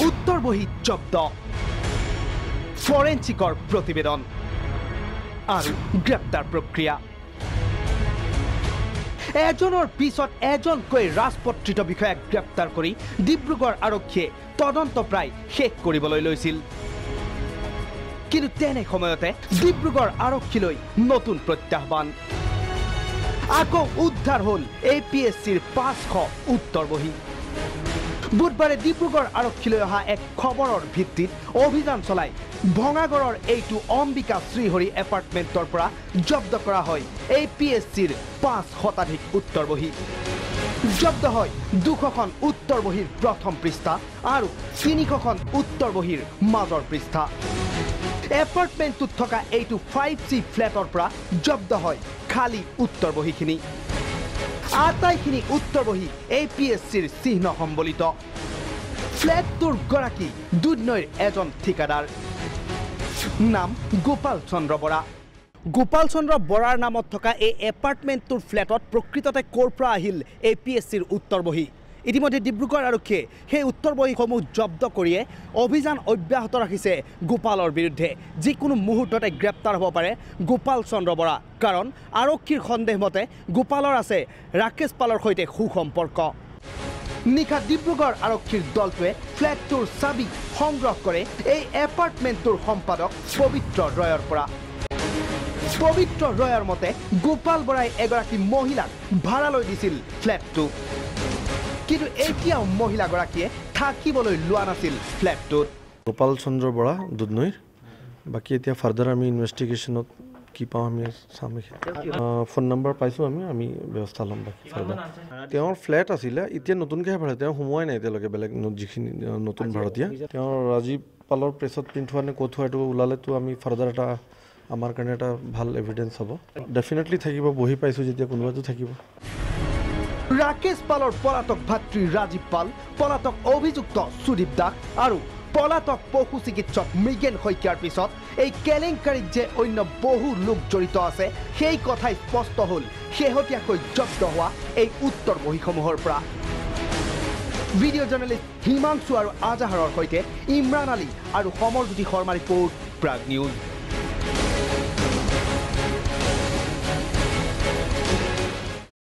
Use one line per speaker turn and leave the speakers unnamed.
উত্তৰবহী জব্দ ফৰেনচিকৰ প্ৰতিবেদন আৰু গ্ৰেপ্তাৰ প্ৰক্ৰিয়া এজনৰ পিছত এজনকৈ ৰাজপত্ৰিত বিষয়াক গ্ৰেপ্তাৰ কৰি ডিব্ৰুগড় আৰক্ষীয়ে তদন্ত প্ৰায় শেষ কৰিবলৈ লৈছিল কিন্তু তেনে সময়তে ডিব্ৰুগড় আৰক্ষীলৈ নতুন প্ৰত্যাহ্বান আকৌ উদ্ধাৰ হ'ল APSCৰ 500 উত্তৰবহী বুধবাৰে ডিব্ৰুগড় আৰক্ষীলৈ অহা এক খবৰৰ ভিত্তিত অভিযান চলাই ভঙাগড়ৰ এইটো অম্বিকা শ্ৰীহৰি এপাৰ্টমেণ্টৰ পৰা জব্দ কৰা হয় APSCৰ 5 শতাধিক উত্তৰবহী জব্দ হয় 200খন উত্তৰবহীৰ প্ৰথম পৃষ্ঠা আৰু 300খন উত্তৰবহীৰ মাজৰ পৃষ্ঠা এপাৰ্টমেণ্টত থকা এইটো 5C ফ্লেটৰ পৰা জব্দ হয় খালি উত্তৰবহীখিনি আটাইখিনি উত্তৰবহী APSCৰ চিহ্ন সম্বলিত ফ্লেটটোৰ গৰাকী দুধনৈৰ এজন ঠিকাদাৰ নাম গোপাল চন্দ্ৰ বৰা গোপাল চন্দ্ৰ বৰাৰ নামত থকা এই এপাৰ্টমেণ্টটোৰ ফ্লেটত প্ৰকৃততে ক'ৰ পৰা আহিল APSCৰ উত্তৰবহী ইতিমধ্যে ডিব্ৰুগড় আৰক্ষীয়ে সেই উত্তৰবহীসমূহ জব্দ কৰিয়ে অভিযান অব্যাহত ৰাখিছে গোপালৰ বিৰুদ্ধে যিকোনো মুহূৰ্ততে গ্ৰেপ্তাৰ হ'ব পাৰে গোপাল চন্দ্ৰ বৰা কাৰণ আৰক্ষীৰ সন্দেহ মতে গোপালৰ আছে ৰাকেশ পালৰ সৈতে সুসম্পৰ্ক নিশা ডিব্ৰুগড় আৰক্ষীৰ দলটোৱে ফ্লেটটোৰ চাবি সংগ্ৰহ কৰে এই এপাৰ্টমেণ্টটোৰ সম্পাদক পবিত্ৰ ৰয়ৰ পৰা পবিত্ৰ ৰয়ৰ মতে গোপাল বৰাই এগৰাকী মহিলাক ভাড়ালৈ দিছিল ফ্লেটটো কিন্তু এতিয়াও মহিলাগৰাকীয়ে থাকিবলৈ লোৱা নাছিল ফ্লেটটোত
গোপাল চন্দ্ৰ বৰা দুধনৈৰ বাকি এতিয়া ফাৰ্দাৰ আমি ইনভেষ্টিগেশ্যনত কি পাওঁ আমি চাম ফোন নম্বৰ পাইছোঁ আমি ব্যৱস্থা ল'ম বাকী ফাৰ্দাৰ তেওঁৰ ফ্লেট আছিলে এতিয়া নতুনকৈ ভাড়া তেওঁ সোমোৱাই নাই এতিয়ালৈকে বেলেগ যিখিনি নতুন ভাড়াতীয়া তেওঁৰ ৰাজীৱ পালৰ প্ৰেছত প্ৰিণ্ট হোৱা নে ক'ত হোৱা এইটো ওলালেতো আমি ফাৰ্দাৰ এটা আমাৰ কাৰণে এটা ভাল এভিডেঞ্চ হ'ব ডেফিনেটলি থাকিব বহি পাইছোঁ যেতিয়া কোনোবাটো থাকিব
ৰাকেশ পালৰ পলাতক ভাতৃ ৰাজীৱ পাল পলাতক অভিযুক্ত সুদীপ দাস আৰু পলাতক পশু চিকিৎসক মৃগেন শইকীয়াৰ পিছত এই কেলেংকাৰীত যে অন্য বহু লোক জড়িত আছে সেই কথাই স্পষ্ট হ'ল শেহতীয়াকৈ জব্দ হোৱা এই উত্তৰবহীসমূহৰ পৰা ভিডিঅ' জাৰ্নেলিষ্ট হিমাংশু আৰু আজাহাৰৰ সৈতে ইমৰাণ আলী আৰু সমৰজ্যোতি শৰ্মা ৰিপৰ্ট প্ৰাগ নিউজ